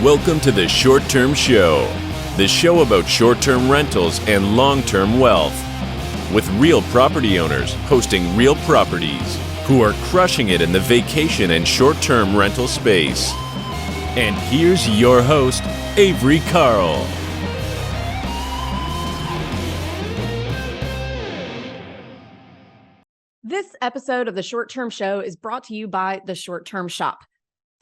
Welcome to the Short Term Show, the show about short-term rentals and long-term wealth, with real property owners hosting real properties who are crushing it in the vacation and short-term rental space. And here's your host, Avery Carl. This episode of the Short Term Show is brought to you by the Short Term Shop.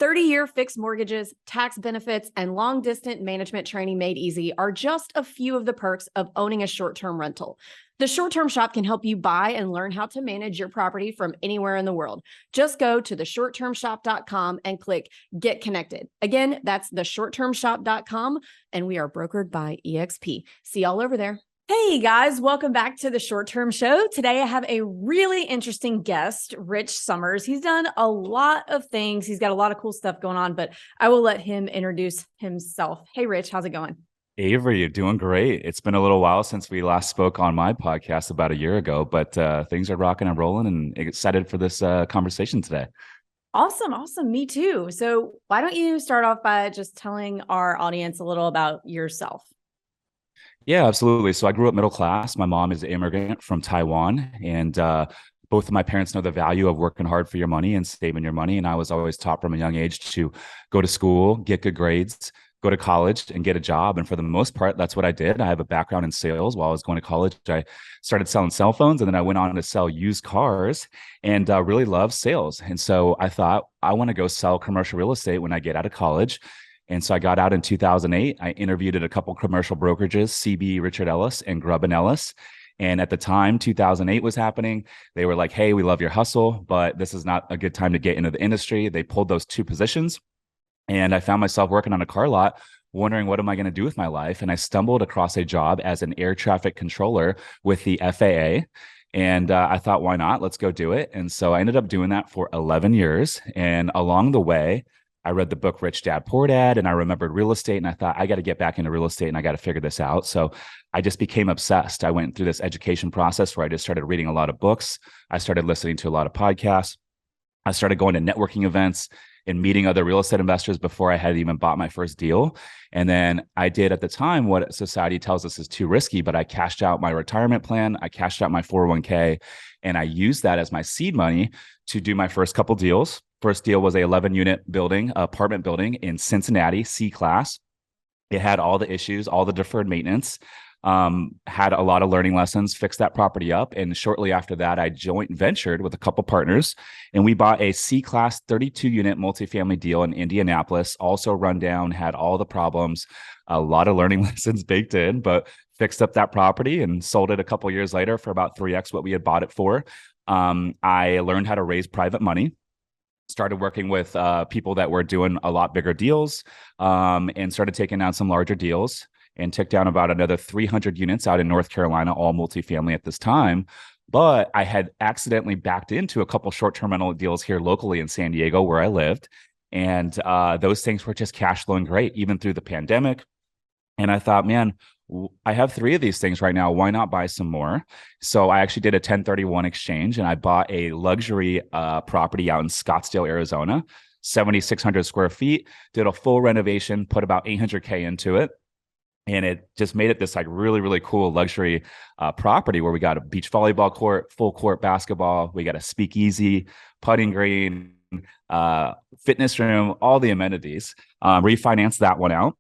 30-year fixed mortgages, tax benefits, and long-distance management training made easy are just a few of the perks of owning a short-term rental. The Short Term Shop can help you buy and learn how to manage your property from anywhere in the world. Just go to theshorttermshop.com and click Get Connected. Again, that's theshorttermshop.com, and we are brokered by EXP. See y'all over there. Hey guys, welcome back to the Short Term Show. Today I have a really interesting guest, Rich Summers. He's done a lot of things. He's got a lot of cool stuff going on, but I will let him introduce himself. Hey Rich, how's it going? Avery, you're doing great. It's been a little while since we last spoke on my podcast about a year ago, but things are rocking and rolling and excited for this conversation today. Awesome. Me too. So why don't you start off by just telling our audience a little about yourself? Yeah, absolutely. So I grew up middle class. My mom is an immigrant from Taiwan, and both of my parents know the value of working hard for your money and saving your money. And I was always taught from a young age to go to school, get good grades, go to college and get a job. And for the most part, that's what I did. I have a background in sales. While I was going to college, I started selling cell phones, and then I went on to sell used cars and really loved sales. And so I thought, I want to go sell commercial real estate when I get out of college. And so I got out in 2008. I interviewed at a couple commercial brokerages, CB Richard Ellis and Grubb and Ellis. And at the time, 2008 was happening. They were like, hey, we love your hustle, but this is not a good time to get into the industry. They pulled those two positions. And I found myself working on a car lot, wondering, what am I going to do with my life? And I stumbled across a job as an air traffic controller with the FAA. And I thought, why not? Let's go do it. And so I ended up doing that for 11 years. And along the way, I read the book Rich Dad Poor Dad, and I remembered real estate, and I thought, I got to get back into real estate and I got to figure this out. So I just became obsessed. I went through this education process where I just started reading a lot of books. I started listening to a lot of podcasts. I started going to networking events and meeting other real estate investors before I had even bought my first deal. And then I did at the time what society tells us is too risky, but I cashed out my retirement plan. I cashed out my 401k, and I used that as my seed money to do my first couple deals. First deal was a 11-unit building, apartment building in Cincinnati, C-class. It had all the issues, all the deferred maintenance, had a lot of learning lessons, fixed that property up. And shortly after that, I joint ventured with a couple partners, and we bought a C-class 32-unit multifamily deal in Indianapolis, also run down, had all the problems, a lot of learning lessons baked in, but fixed up that property and sold it a couple years later for about 3x what we had bought it for. I learned how to raise private money. Started working with people that were doing a lot bigger deals, and started taking down some larger deals, and took down about another 300 units out in North Carolina, all multifamily at this time. But I had accidentally backed into a couple short-term rental deals here locally in San Diego where I lived. And those things were just cash flowing great, even through the pandemic. And I thought, man, I have 3 of these things right now. Why not buy some more? So I actually did a 1031 exchange, and I bought a luxury property out in Scottsdale, Arizona, 7,600 square feet, did a full renovation, put about $800K into it. And it just made it this like really, really cool luxury property where we got a beach volleyball court, full court basketball. We got a speakeasy, putting green, fitness room, all the amenities. Refinanced that one out.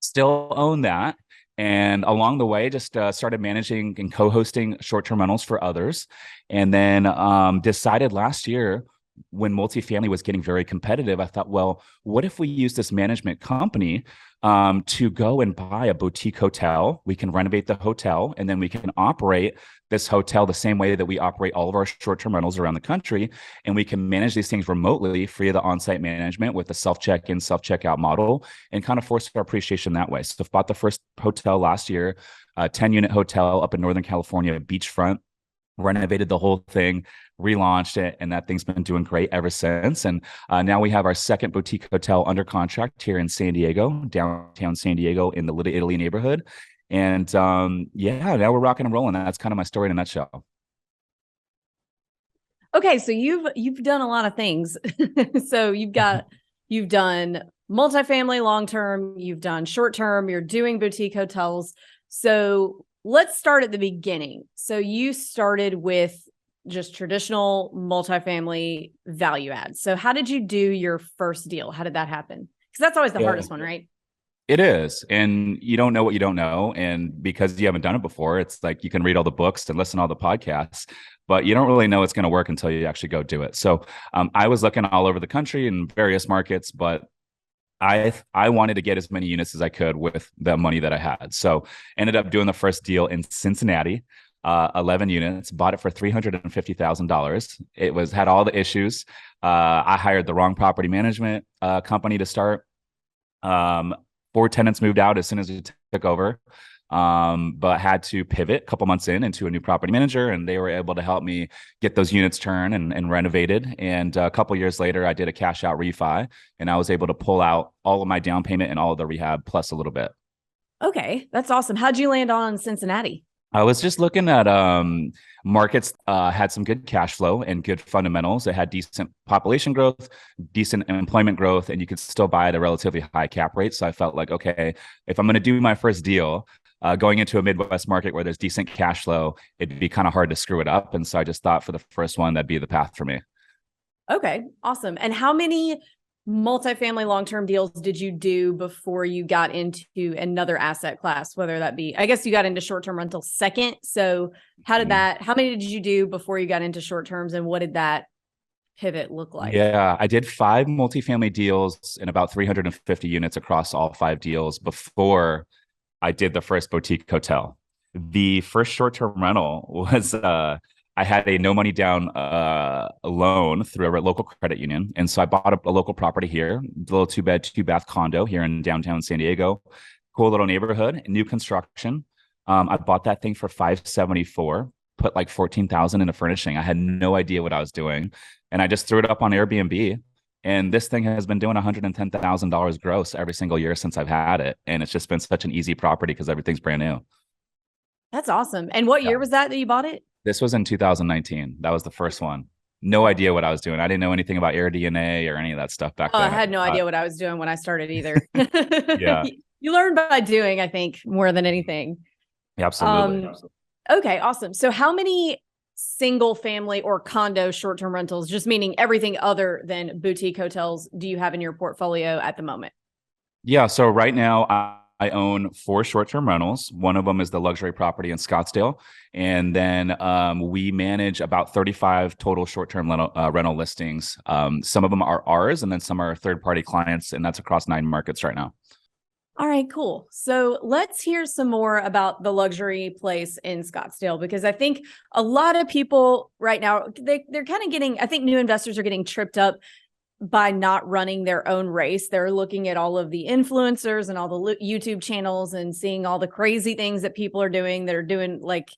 Still own that. And along the way, just started managing and co-hosting short-term rentals for others. And then decided last year, when multifamily was getting very competitive, I thought, well, what if we use this management company to go and buy a boutique hotel? We can renovate the hotel, and then we can operate this hotel the same way that we operate all of our short-term rentals around the country. And we can manage these things remotely, free of the on-site management, with the self-check-in, self-checkout model, and kind of force our appreciation that way. So I bought the first hotel last year, a 10-unit hotel up in Northern California, beachfront, renovated the whole thing, relaunched it, and that thing's been doing great ever since. And now we have our second boutique hotel under contract here in San Diego, downtown San Diego, in the Little Italy neighborhood. And yeah, now we're rocking and rolling. That's kind of my story in a nutshell. Okay, so you've done a lot of things. So you've done multifamily long-term, you've done short-term, you're doing boutique hotels. So let's start at the beginning. So you started with just traditional multifamily value add. So how did you do your first deal? How did that happen? Because that's always the hardest one, right? It is. And you don't know what you don't know. And because you haven't done it before, it's like you can read all the books and listen to all the podcasts, but you don't really know it's going to work until you actually go do it. So I was looking all over the country in various markets, but I wanted to get as many units as I could with the money that I had. So ended up doing the first deal in Cincinnati, 11 units, bought it for $350,000. It had all the issues. I hired the wrong property management company to start. 4 tenants moved out as soon as we took over, but had to pivot a couple months into a new property manager, and they were able to help me get those units turned and renovated. And a couple years later, I did a cash out refi, and I was able to pull out all of my down payment and all of the rehab plus a little bit. Okay, that's awesome. How'd you land on Cincinnati? I was just looking at markets had some good cash flow and good fundamentals. It had decent population growth, decent employment growth, and you could still buy at a relatively high cap rate. So I felt like, okay, if I'm going to do my first deal, going into a Midwest market where there's decent cash flow, it'd be kind of hard to screw it up. And so I just thought for the first one, that'd be the path for me. Okay, awesome. And how many multifamily long-term deals did you do before you got into another asset class, whether that be, I guess you got into short-term rental second. So how many did you do before you got into short terms, and what did that pivot look like? Yeah, I did 5 multifamily deals and about 350 units across all 5 deals before I did the first boutique hotel. The first short-term rental was I had a no money down loan through a local credit union. And so I bought a local property here, a little 2-bed, 2-bath condo here in downtown San Diego. Cool little neighborhood, new construction. I bought that thing for $574, put like $14,000 into furnishing. I had no idea what I was doing. And I just threw it up on Airbnb. And this thing has been doing $110,000 gross every single year since I've had it. And it's just been such an easy property because everything's brand new. That's awesome. And what year was that you bought it? This was in 2019. That was the first one. No idea what I was doing. I didn't know anything about AirDNA or any of that stuff back then. I had no idea what I was doing when I started either. Yeah. You learn by doing, I think, more than anything. Absolutely. Okay, awesome. So how many single family or condo short-term rentals, just meaning everything other than boutique hotels, do you have in your portfolio at the moment? Yeah. So right now I own 4 short-term rentals. One of them is the luxury property in Scottsdale. And then we manage about 35 total short-term rental listings. Some of them are ours, and then some are third-party clients, and that's across 9 markets right now. All right, cool. So let's hear some more about the luxury place in Scottsdale, because I think a lot of people right now, they're kind of getting, I think new investors are getting tripped up by not running their own race. They're looking at all of the influencers and all the YouTube channels and seeing all the crazy things that people are doing. They're doing like,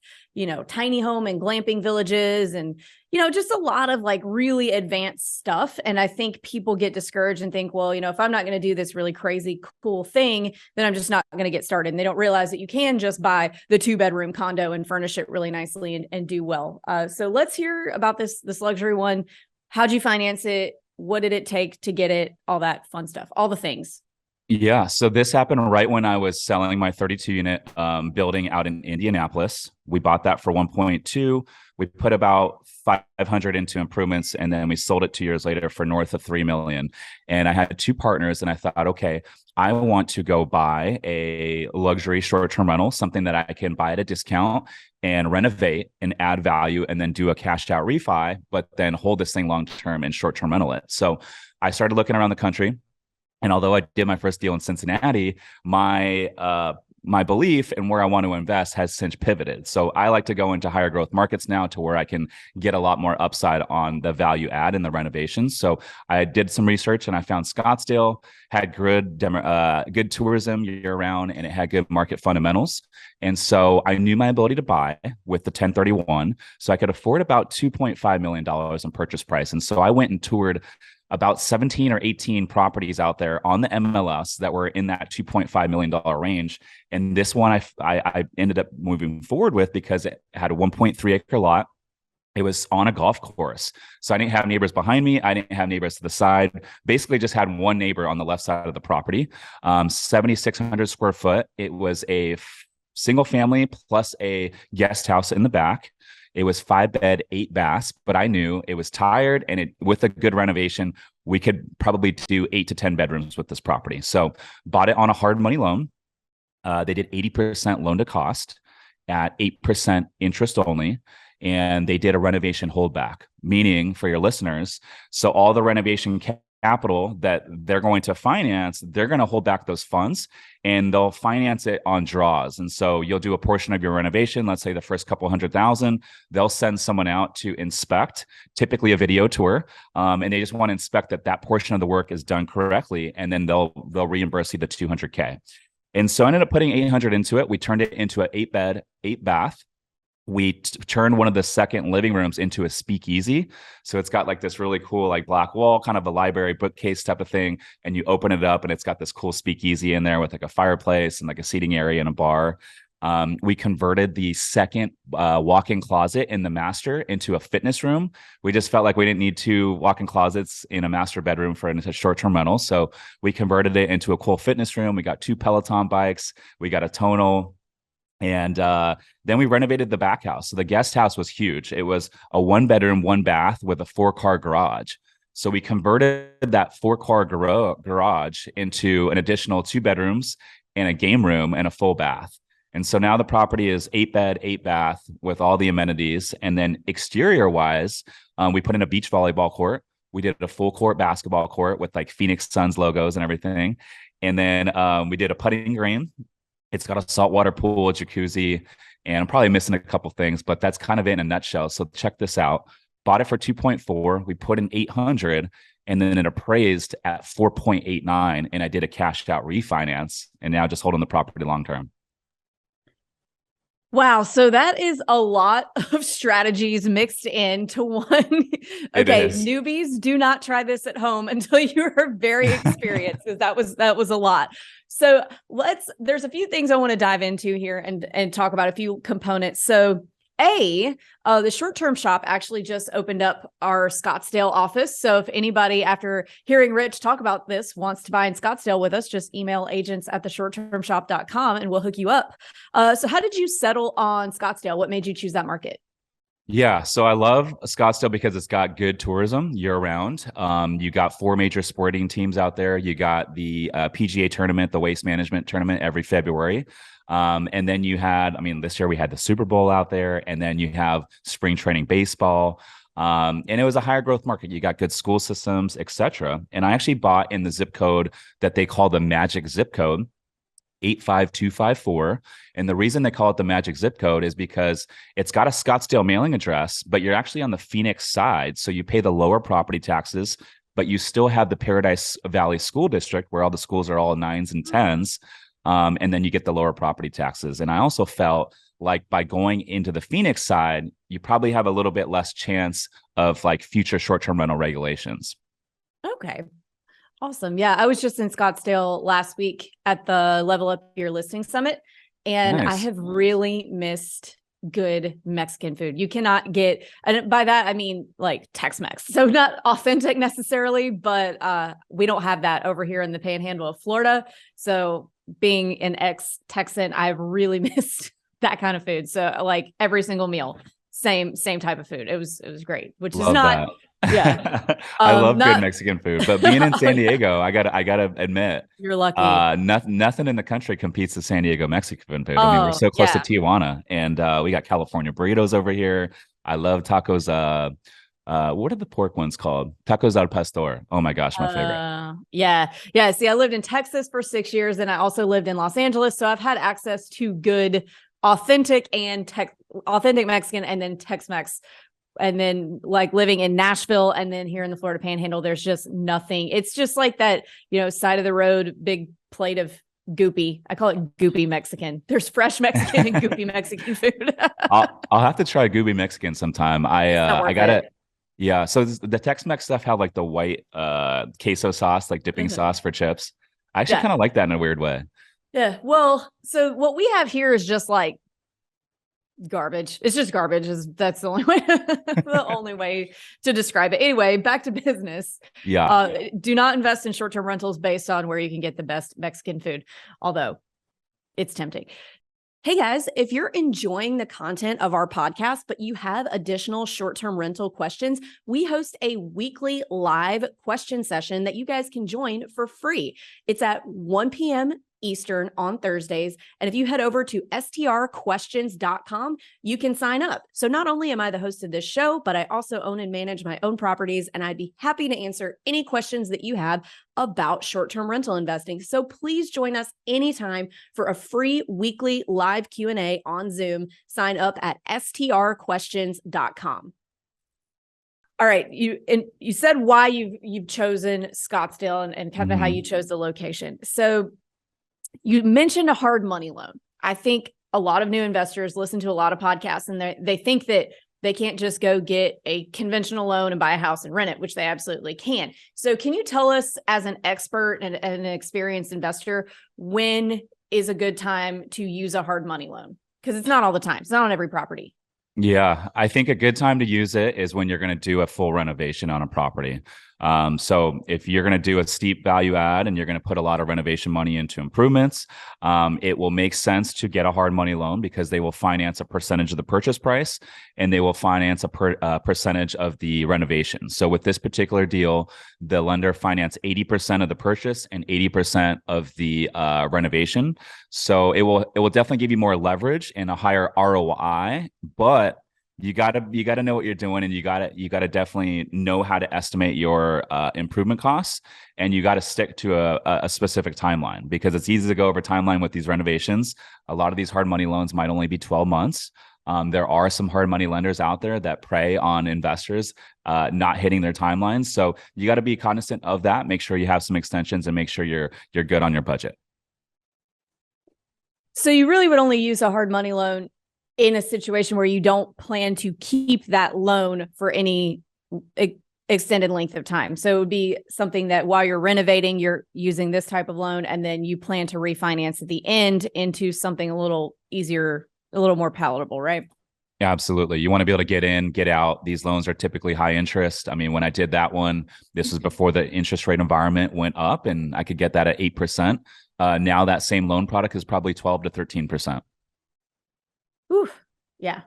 tiny home and glamping villages and, just a lot of like really advanced stuff. And I think people get discouraged and think, well, if I'm not going to do this really crazy, cool thing, then I'm just not going to get started. And they don't realize that you can just buy the 2-bedroom condo and furnish it really nicely and do well. So let's hear about this luxury one. How'd you finance it? What did it take to get it? All that fun stuff, all the things. Yeah. So this happened right when I was selling my 32 unit building out in Indianapolis. We bought that for 1.2. We put about 500 into improvements, and then we sold it 2 years later for north of 3 million. And I had 2 partners, and I thought, okay, I want to go buy a luxury short-term rental, something that I can buy at a discount and renovate and add value, and then do a cashed out refi, but then hold this thing long-term and short-term rental it. So I started looking around the country. And although I did my first deal in Cincinnati, my belief and where I want to invest has since pivoted. So I like to go into higher growth markets now, to where I can get a lot more upside on the value add and the renovations. So I did some research, and I found Scottsdale had good tourism year round, and it had good market fundamentals. And so I knew my ability to buy with the 1031. So I could afford about $2.5 million in purchase price. And so I went and toured about 17 or 18 properties out there on the MLS that were in that $2.5 million range. And this one I ended up moving forward with because it had a 1.3 acre lot. It was on a golf course. So I didn't have neighbors behind me. I didn't have neighbors to the side. Basically just had one neighbor on the left side of the property. 7,600 square foot. It was a single family plus a guest house in the back. It was 5 bed, 8 baths, but I knew it was tired, and with a good renovation, we could probably do 8 to 10 bedrooms with this property. So bought it on a hard money loan. They did 80% loan to cost at 8% interest only. And they did a renovation holdback, meaning, for your listeners, so all the renovation capital that they're going to finance, they're going to hold back those funds, and they'll finance it on draws. And so you'll do a portion of your renovation, let's say the first couple $100,000, they'll send someone out to inspect, typically a video tour, and they just want to inspect that portion of the work is done correctly, and then they'll reimburse you the $200K. And so I ended up putting 800 into it. We turned it into an 8-bed, 8-bath. We turned one of the second living rooms into a speakeasy. So it's got like this really cool, like black wall, kind of a library bookcase type of thing. And you open it up and it's got this cool speakeasy in there with like a fireplace and like a seating area and a bar. We converted the second walk-in closet in the master into a fitness room. We just felt like we didn't need 2 walk-in closets in a master bedroom for a short-term rental. So we converted it into a cool fitness room. We got 2 Peloton bikes. We got a tonal. And then we renovated the back house. So the guest house was huge. It was a 1-bedroom, 1-bath with a 4-car garage. So we converted that 4-car garage into an additional 2 bedrooms and a game room and a full bath. And so now the property is 8-bed, 8-bath with all the amenities. And then exterior wise, we put in a beach volleyball court. We did a full court basketball court with like Phoenix Suns logos and everything. And then we did a putting green. It's got a saltwater pool, a jacuzzi, and I'm probably missing a couple things, but that's kind of it in a nutshell. So check this out. Bought it for 2.4. We put in 800, and then it appraised at 4.89. And I did a cashed out refinance, and now just holding the property long term. Wow. So that is a lot of strategies mixed into one. Okay. Newbies, do not try this at home until you are very experienced, because that was a lot. So there's a few things I want to dive into here and talk about a few components. So the short-term shop actually just opened up our Scottsdale office. So if anybody, after hearing Rich talk about this, wants to buy in Scottsdale with us, just email agents@theshorttermshop.com and we'll hook you up. So how did you settle on Scottsdale? What made you choose that market? Yeah, so I love Scottsdale because it's got good tourism year round. You got 4 major sporting teams out there. You got the PGA tournament, the Waste Management tournament every February. And then you had, this year we had the Super Bowl out there, and then you have spring training baseball. And it was a higher growth market. You got good school systems, etc. And I actually bought in the zip code that they call the magic zip code, 85254. And the reason they call it the magic zip code is because it's got a Scottsdale mailing address, but you're actually on the Phoenix side. So you pay the lower property taxes, but you still have the Paradise Valley School District where all the schools are all 9s and 10s. And then you get the lower property taxes. And I also felt like by going into the Phoenix side, you probably have a little bit less chance of like future short-term rental regulations. Okay. Awesome. Yeah. I was just in Scottsdale last week at the Level Up Your Listing Summit, and nice. I have really missed good Mexican food. You cannot get, and by that, I mean like Tex-Mex. So not authentic necessarily, but we don't have that over here in the Panhandle of Florida. So being an ex-Texan, I've really missed that kind of food. So like every single meal, same type of food. It was great, which love is not, that. Yeah. I love good Mexican food, but being in San Diego, I gotta admit, you're lucky. Nothing in the country competes with San Diego Mexican food. I mean, we're so close to Tijuana, and we got California burritos over here. I love tacos. What are the pork ones called? Tacos al pastor. Oh my gosh, my favorite. Yeah. See, I lived in Texas for 6 years, and I also lived in Los Angeles, so I've had access to good, authentic Mexican, and then Tex-Mex. And then like living in Nashville and then here in the Florida Panhandle, there's just nothing. It's just like that, side of the road, big plate of goopy. I call it goopy Mexican. There's fresh Mexican and goopy Mexican food. I'll have to try goopy Mexican sometime. I got it. Yeah. So the Tex-Mex stuff had like the white queso sauce, like dipping sauce for chips. I actually kind of like that in a weird way. Yeah. Well, so what we have here is just like Garbage. It's just garbage. That's the only way, the only way to describe it. Anyway, back to business. Yeah. Do not invest in short-term rentals based on where you can get the best Mexican food, although it's tempting. Hey guys, if you're enjoying the content of our podcast, but you have additional short-term rental questions, we host a weekly live question session that you guys can join for free. It's at 1 p.m. Eastern on Thursdays. And if you head over to strquestions.com, you can sign up. So not only am I the host of this show, but I also own and manage my own properties, and I'd be happy to answer any questions that you have about short-term rental investing. So please join us anytime for a free weekly live Q&A on Zoom. Sign up at strquestions.com. All right, you said why you've chosen Scottsdale and kind of how you chose the location. So you mentioned a hard money loan. I think a lot of new investors listen to a lot of podcasts and they think that they can't just go get a conventional loan and buy a house and rent it, which they absolutely can. So can you tell us, as an expert and an experienced investor, when is a good time to use a hard money loan? Because it's not all the time. It's not on every property. Yeah, I think a good time to use it is when you're going to do a full renovation on a property. So if you're going to do a steep value add and you're going to put a lot of renovation money into improvements, it will make sense to get a hard money loan because they will finance a percentage of the purchase price and they will finance a percentage of the renovation. So with this particular deal, the lender financed 80% of the purchase and 80% of the renovation. So it will definitely give you more leverage and a higher ROI, but you gotta know what you're doing, and you gotta definitely know how to estimate your improvement costs, and you gotta stick to a specific timeline, because it's easy to go over timeline with these renovations. A lot of these hard money loans might only be 12 months. There are some hard money lenders out there that prey on investors not hitting their timelines. So you got to be cognizant of that. Make sure you have some extensions and make sure you're good on your budget. So you really would only use a hard money loan in a situation where you don't plan to keep that loan for any extended length of time. So it would be something that while you're renovating, you're using this type of loan, and then you plan to refinance at the end into something a little easier, a little more palatable, right? Yeah, absolutely. You want to be able to get in, get out. These loans are typically high interest. I mean, when I did that one, this was before the interest rate environment went up, and I could get that at 8%. Now that same loan product is probably 12 to 13%. Ooh, yeah.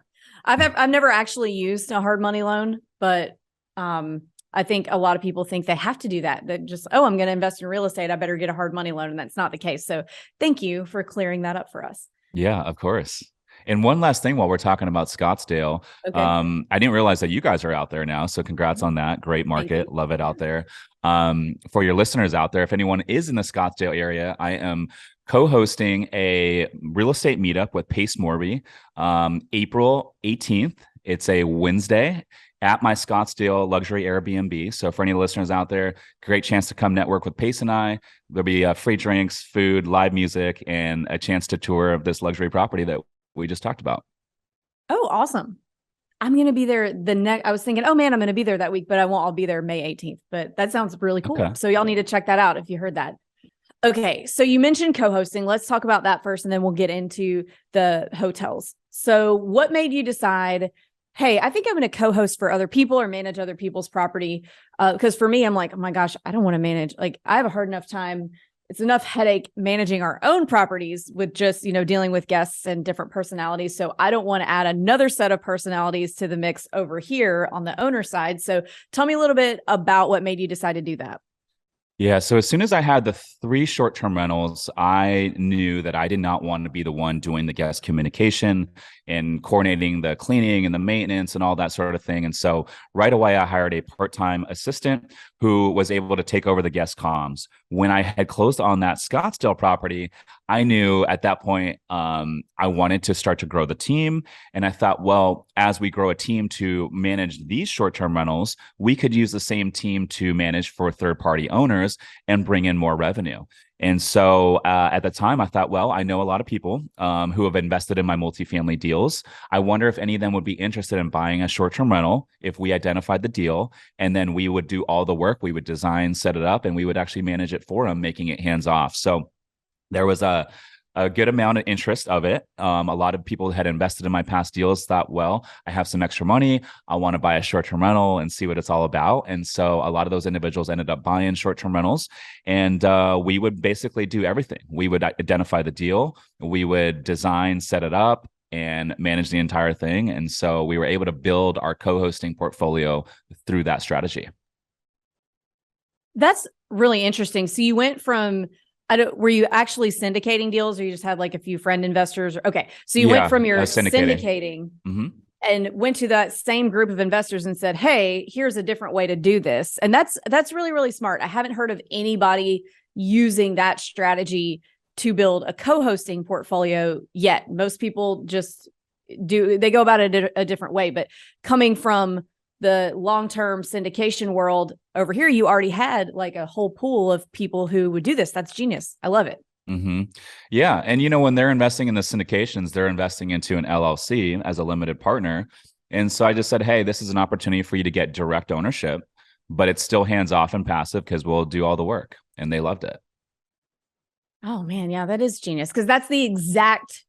I've never actually used a hard money loan, but I think a lot of people think they have to do that. That just, I'm going to invest in real estate, I better get a hard money loan, and that's not the case. So thank you for clearing that up for us. Yeah, of course. And one last thing while we're talking about Scottsdale, Okay. I didn't realize that you guys are out there now. So congrats on that. Great market. Love it out there. For your listeners out there, if anyone is in the Scottsdale area, I am co-hosting a real estate meetup with Pace Morby, April 18th. It's a Wednesday at my Scottsdale luxury Airbnb. So for any listeners out there, great chance to come network with Pace and I. There'll be free drinks, food, live music, and a chance to tour of this luxury property that we just talked about. Oh, awesome. I'm going to be there I was thinking, oh man, I'm going to be there that week, but I won't. I'll be there May 18th, but that sounds really cool. Okay. So y'all need to check that out if you heard that. Okay. So you mentioned co-hosting. Let's talk about that first, and then we'll get into the hotels. So what made you decide, hey, I think I'm going to co-host for other people or manage other people's property? Because for me, I'm like, oh my gosh, I don't want to manage. Like, I have a hard enough time. It's enough headache managing our own properties with just, dealing with guests and different personalities. So I don't want to add another set of personalities to the mix over here on the owner side. So tell me a little bit about what made you decide to do that. Yeah. So as soon as I had the 3 short-term rentals, I knew that I did not want to be the one doing the guest communication and coordinating the cleaning and the maintenance and all that sort of thing. And so right away, I hired a part-time assistant who was able to take over the guest comms. When I had closed on that Scottsdale property, I knew at that point I wanted to start to grow the team. And I thought, well, as we grow a team to manage these short-term rentals, we could use the same team to manage for third-party owners and bring in more revenue. And so at the time, I thought, well, I know a lot of people who have invested in my multifamily deals. I wonder if any of them would be interested in buying a short-term rental if we identified the deal, and then we would do all the work. We would design, set it up, and we would actually manage it for them, making it hands-off. So there was a a good amount of interest of it. A lot of people had invested in my past deals, thought, well, I have some extra money. I want to buy a short-term rental and see what it's all about. And so a lot of those individuals ended up buying short-term rentals. And we would basically do everything. We would identify the deal. We would design, set it up, and manage the entire thing. And so we were able to build our co-hosting portfolio through that strategy. That's really interesting. So you went from, were you actually syndicating deals, or you just had like a few friend investors? Okay. So you went from your syndicating and went to that same group of investors and said, hey, here's a different way to do this. And that's really, really smart. I haven't heard of anybody using that strategy to build a co-hosting portfolio yet. Most people just they go about it a different way, but coming from the long-term syndication world over here, you already had like a whole pool of people who would do this. That's genius. I love it. Yeah. And, when they're investing in the syndications, they're investing into an LLC as a limited partner. And so I just said, hey, this is an opportunity for you to get direct ownership, but it's still hands-off and passive because we'll do all the work. And they loved it. Oh man. Yeah, that is genius. Because that's the exact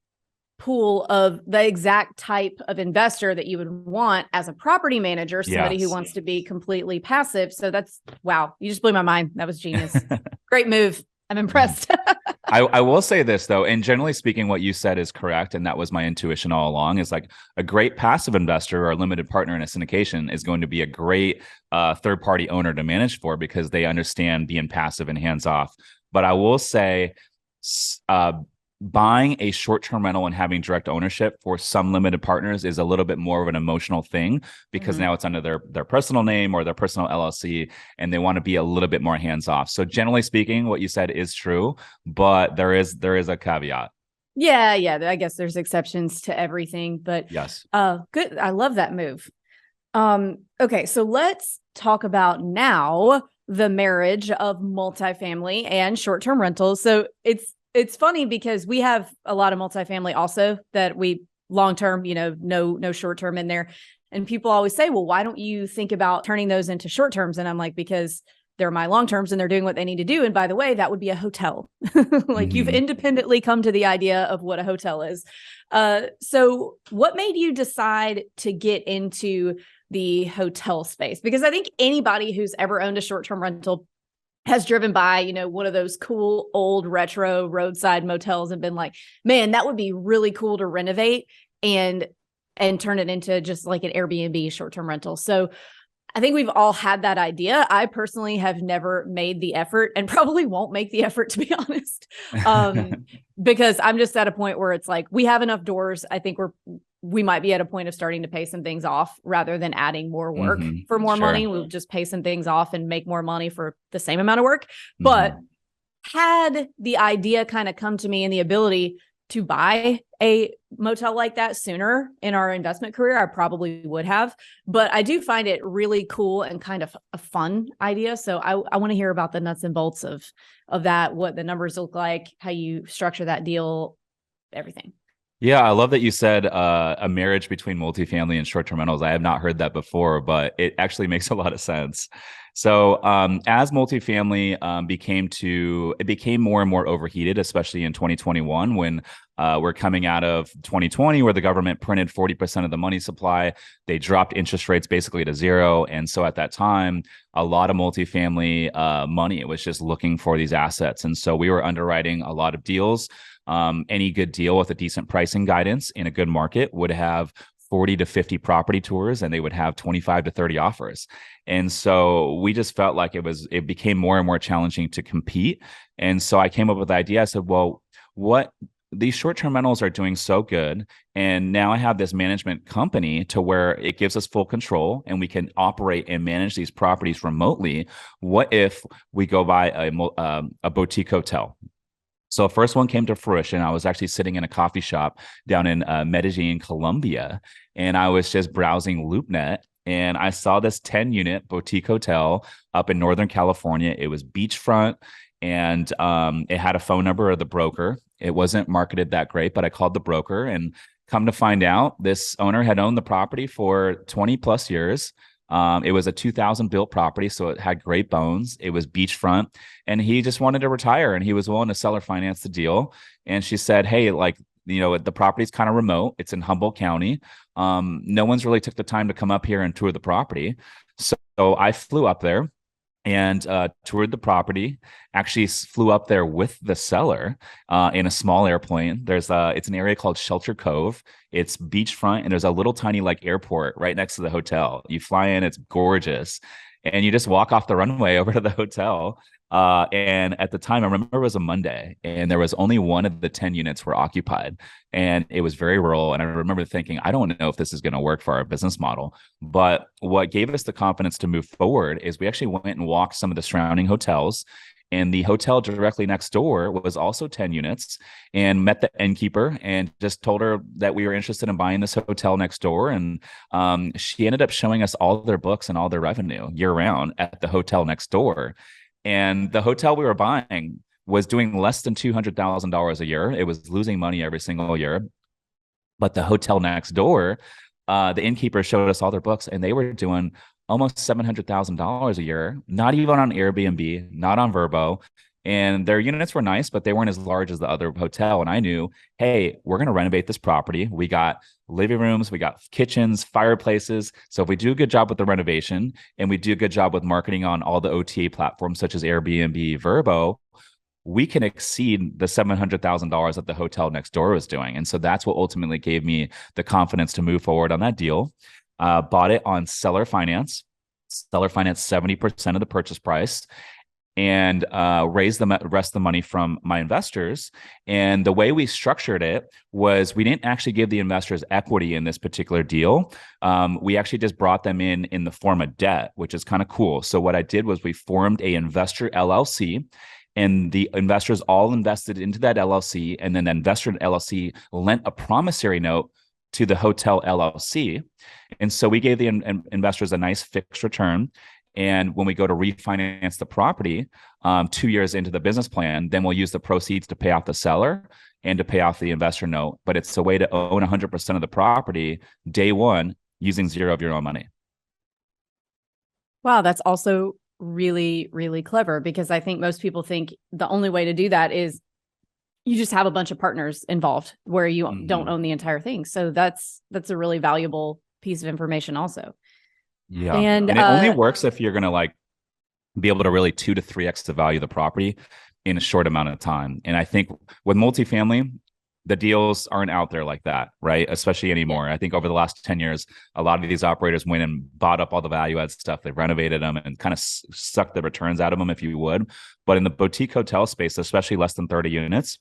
pool of the exact type of investor that you would want as a property manager, somebody who wants to be completely passive. So that's, wow, you just blew my mind. That was genius. Great move. I'm impressed. I will say this though, and generally speaking, what you said is correct. And that was my intuition all along, is like a great passive investor or a limited partner in a syndication is going to be a great third-party owner to manage for, because they understand being passive and hands-off. But I will say, buying a short-term rental and having direct ownership for some limited partners is a little bit more of an emotional thing, because now it's under their personal name or their personal LLC, and they want to be a little bit more hands-off. So generally speaking, what you said is true, but there is a caveat. Yeah. I guess there's exceptions to everything, but yes. Good. I love that move. Okay. So let's talk about now the marriage of multifamily and short-term rentals. So it's funny because we have a lot of multifamily also that we long-term, no short-term in there. And people always say, well, why don't you think about turning those into short-terms? And I'm like, because they're my long-terms and they're doing what they need to do. And by the way, that would be a hotel. Like you've independently come to the idea of what a hotel is. So what made you decide to get into the hotel space? Because I think anybody who's ever owned a short-term rental has driven by, one of those cool old retro roadside motels and been like, man, that would be really cool to renovate and turn it into just like an Airbnb short-term rental. So I think we've all had that idea. I personally have never made the effort and probably won't make the effort, to be honest, because I'm just at a point where it's like, we have enough doors. I think we might be at a point of starting to pay some things off rather than adding more work for more money. We'll just pay some things off and make more money for the same amount of work. But had the idea kind of come to me and the ability to buy a motel like that sooner in our investment career, I probably would have. But I do find it really cool and kind of a fun idea. So I want to hear about the nuts and bolts of that, what the numbers look like, how you structure that deal, everything. Yeah, I love that you said a marriage between multifamily and short-term rentals. I have not heard that before, but it actually makes a lot of sense. So as multifamily became more and more overheated, especially in 2021, when we're coming out of 2020, where the government printed 40% of the money supply. They dropped interest rates basically to zero. And so at that time, a lot of multifamily money, it was just looking for these assets. And so we were underwriting a lot of deals. Any good deal with a decent pricing guidance in a good market would have 40 to 50 property tours, and they would have 25 to 30 offers. And so we just felt like it became more and more challenging to compete. And so I came up with the idea. I said, well, what these short-term rentals are doing so good. And now I have this management company to where it gives us full control and we can operate and manage these properties remotely. What if we go buy a boutique hotel? So first one came to fruition. I was actually sitting in a coffee shop down in Medellin, Colombia, and I was just browsing LoopNet, and I saw this 10-unit boutique hotel up in Northern California. It was beachfront, and it had a phone number of the broker. It wasn't marketed that great, but I called the broker, and come to find out, this owner had owned the property for 20 plus years. It was a 2000 built property, so it had great bones. It was beachfront, and he just wanted to retire, and he was willing to seller finance the deal. And she said, "Hey, like, the property's kind of remote. It's in Humboldt County. No one's really took the time to come up here and tour the property." So I flew up there and toured the property. Actually flew up there with the seller in a small airplane. It's an area called Shelter Cove. It's beachfront, and there's a little tiny like airport right next to the hotel. You fly in, it's gorgeous, and you just walk off the runway over to the hotel. And at the time, I remember it was a Monday, and there was only one of the 10 units were occupied, and it was very rural. And I remember thinking, I don't know if this is going to work for our business model. But what gave us the confidence to move forward is we actually went and walked some of the surrounding hotels. And the hotel directly next door was also 10 units, and met the innkeeper and just told her that we were interested in buying this hotel next door. And she ended up showing us all their books and all their revenue year round at the hotel next door. And the hotel we were buying was doing less than $200,000 a year. It was losing money every single year. But the hotel next door, the innkeeper showed us all their books, and they were doing almost $700,000 a year, not even on Airbnb, not on Vrbo. And their units were nice, but they weren't as large as the other hotel. And I knew, hey, we're going to renovate this property. We got living rooms, we got kitchens, fireplaces. So if we do a good job with the renovation, and we do a good job with marketing on all the OTA platforms such as Airbnb, Vrbo, we can exceed the $700,000 that the hotel next door was doing. And so that's what ultimately gave me the confidence to move forward on that deal. Bought it on seller finance 70% of the purchase price, and raised the rest of the money from my investors. And the way we structured it was we didn't actually give the investors equity in this particular deal. We actually just brought them in the form of debt, which is kind of cool. So what I did was we formed a investor LLC, and the investors all invested into that LLC, and then the investor LLC lent a promissory note to the hotel LLC. And so we gave the investors a nice fixed return. And when we go to refinance the property 2 years into the business plan, then we'll use the proceeds to pay off the seller and to pay off the investor note. But it's a way to own 100% of the property day one using zero of your own money. Wow, that's also really, really clever, because I think most people think the only way to do that is you just have a bunch of partners involved where you don't own the entire thing. So that's a really valuable piece of information also. Yeah. And it only works if you're going to like be able to really 2 to 3x the value of the property in a short amount of time. And I think with multifamily, the deals aren't out there like that, right? Especially anymore. I think over the last 10 years, a lot of these operators went and bought up all the value add stuff. They renovated them and kind of sucked the returns out of them, if you would. But in the boutique hotel space, especially less than 30 units,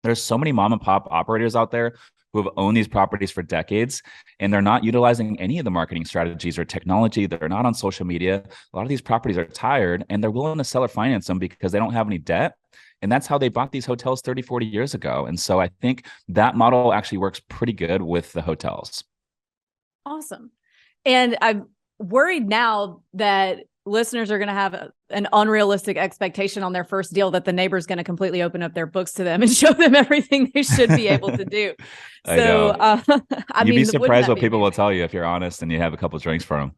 there's so many mom and pop operators out there who have owned these properties for decades, and they're not utilizing any of the marketing strategies or technology. They're not on social media. A lot of these properties are tired, and they're willing to seller finance them because they don't have any debt. And that's how they bought these hotels 30, 40 years ago. And so I think that model actually works pretty good with the hotels. awesome. And I'm worried now that listeners are going to have an unrealistic expectation on their first deal that the neighbor's going to completely open up their books to them and show them everything they should be able to do. So, You'd be surprised what people will tell you if you're honest and you have a couple of drinks for them.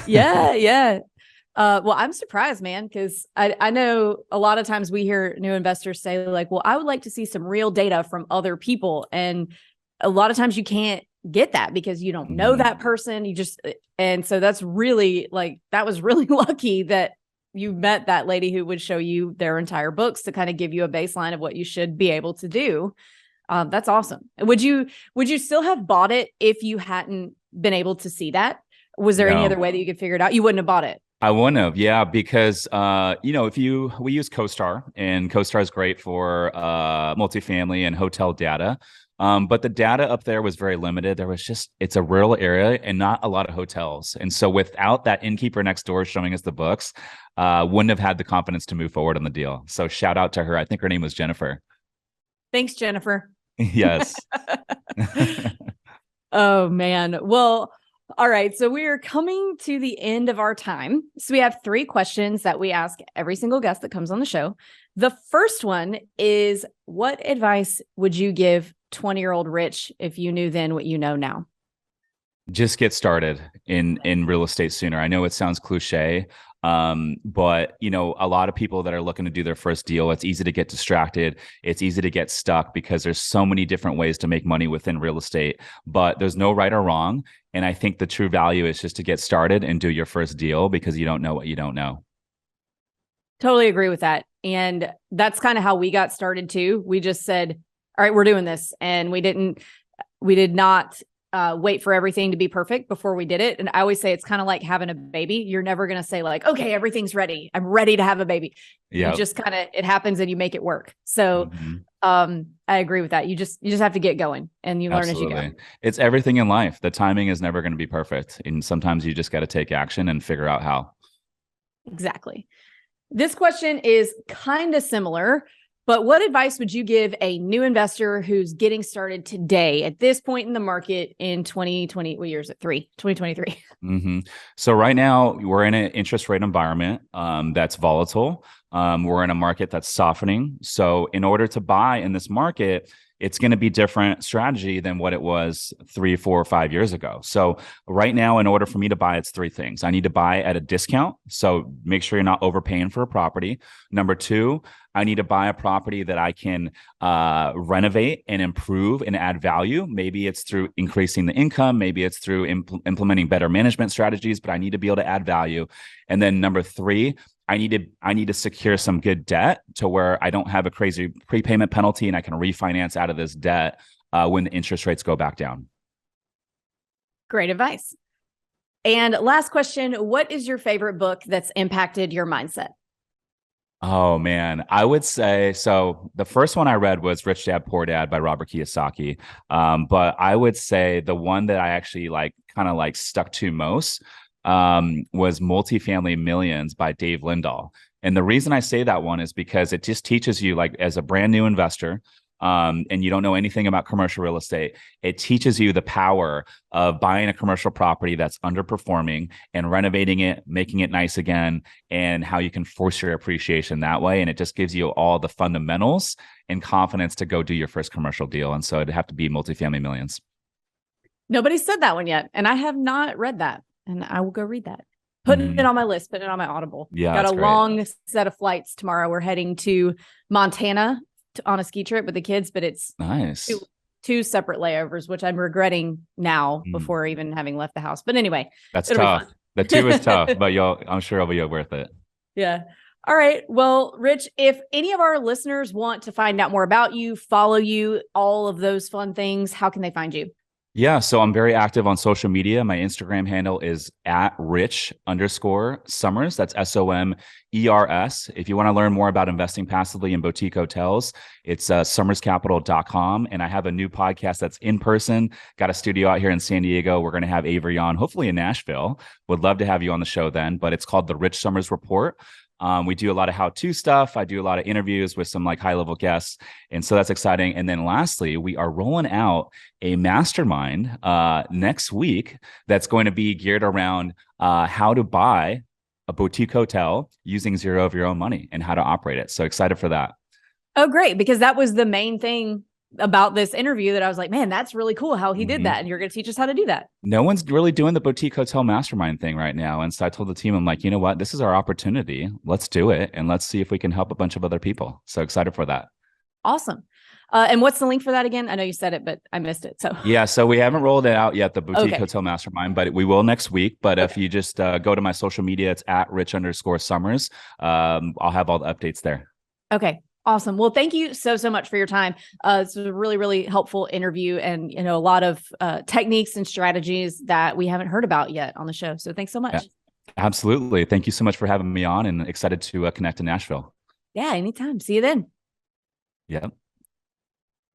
Yeah. Well, I'm surprised, man, because I know a lot of times we hear new investors say like, well, I would like to see some real data from other people. And a lot of times you can't get that because you don't know that person. And so that's really that was really lucky that you met that lady who would show you their entire books to kind of give you a baseline of what you should be able to do. That's awesome. Would you still have bought it if you hadn't been able to see that? Was there any other way that you could figure it out? You wouldn't have bought it. I wouldn't have, yeah, because we use CoStar, and CoStar is great for multifamily and hotel data. But the data up there was very limited. It's a rural area and not a lot of hotels. And so without that innkeeper next door showing us the books, wouldn't have had the confidence to move forward on the deal. So shout out to her. I think her name was Jennifer. Thanks, Jennifer. Yes. Oh, man. Well, all right. So we are coming to the end of our time. So we have 3 questions that we ask every single guest that comes on the show. The first one is, what advice would you give 20-year-old Rich if you knew then what you know now? Just get started in real estate sooner. I know it sounds cliche, but a lot of people that are looking to do their first deal, it's easy to get distracted. It's easy to get stuck because there's so many different ways to make money within real estate, but there's no right or wrong. And I think the true value is just to get started and do your first deal, because you don't know what you don't know. Totally agree with that. And that's kind of how we got started too. We just said, all right, we're doing this. And we did not wait for everything to be perfect before we did it. And I always say it's kind of like having a baby. You're never going to say like, okay, everything's ready. I'm ready to have a baby. Yeah. You just it happens and you make it work. So I agree with that. You just have to get going and you learn as you go. It's everything in life. The timing is never going to be perfect. And sometimes you just got to take action and figure out how. Exactly. This question is kind of similar, but what advice would you give a new investor who's getting started today at this point in the market in 2020? What year is it? 2023. So right now we're in an interest rate environment that's volatile. We're in a market that's softening. So in order to buy in this market, it's going to be different strategy than what it was 3, 4, or 5 years ago. So right now, in order for me to buy, it's 3 things. I need to buy at a discount. So make sure you're not overpaying for a property. Number 2, I need to buy a property that I can renovate and improve and add value. Maybe it's through increasing the income. Maybe it's through implementing better management strategies, but I need to be able to add value. And then number 3, I need to secure some good debt to where I don't have a crazy prepayment penalty and I can refinance out of this debt when the interest rates go back down. Great advice. And last question, what is your favorite book that's impacted your mindset? Oh man, I would say, so the first one I read was Rich Dad Poor Dad by Robert Kiyosaki. But I would say the one that I actually stuck to most was Multifamily Millions by Dave Lindahl. And the reason I say that one is because it just teaches you, like, as a brand new investor, and you don't know anything about commercial real estate, it teaches you the power of buying a commercial property that's underperforming and renovating it, making it nice again, and how you can force your appreciation that way. And it just gives you all the fundamentals and confidence to go do your first commercial deal. And so it'd have to be Multifamily Millions. Nobody said that one yet, and I have not read that. And I will go read that. Putting it on my list, putting it on my Audible. Yeah, got a long set of flights tomorrow. We're heading to Montana on a ski trip with the kids, but it's nice. Two separate layovers, which I'm regretting now before even having left the house. But anyway, that's tough. The 2 is tough, but I'm sure it'll be worth it. Yeah. All right. Well, Rich, if any of our listeners want to find out more about you, follow you, all of those fun things, how can they find you? Yeah, so I'm very active on social media. My Instagram handle is @rich_Somers. That's SOMERS. If you want to learn more about investing passively in boutique hotels, it's somerscapital.com. And I have a new podcast that's in person. Got a studio out here in San Diego. We're going to have Avery on, hopefully in Nashville. Would love to have you on the show then, but it's called The Rich Somers Report. We do a lot of how-to stuff. I do a lot of interviews with some high-level guests. And so that's exciting. And then lastly, we are rolling out a mastermind next week that's going to be geared around how to buy a boutique hotel using zero of your own money and how to operate it. So excited for that. Oh, great. Because that was the main thing about this interview that I was like, man, that's really cool how he did that. And you're going to teach us how to do that. No one's really doing the boutique hotel mastermind thing right now. And so I told the team, I'm like, you know what? This is our opportunity. Let's do it. And let's see if we can help a bunch of other people. So excited for that. Awesome. And what's the link for that again? I know you said it, but I missed it. So yeah, so we haven't rolled it out yet, the boutique hotel mastermind, but we will next week. But if you just go to my social media, it's @rich_Somers. I'll have all the updates there. Okay. Awesome. Well, thank you so much for your time. It's a really, really helpful interview and, a lot of techniques and strategies that we haven't heard about yet on the show. So thanks so much. Yeah, absolutely. Thank you so much for having me on and excited to connect in Nashville. Yeah, anytime. See you then. Yep.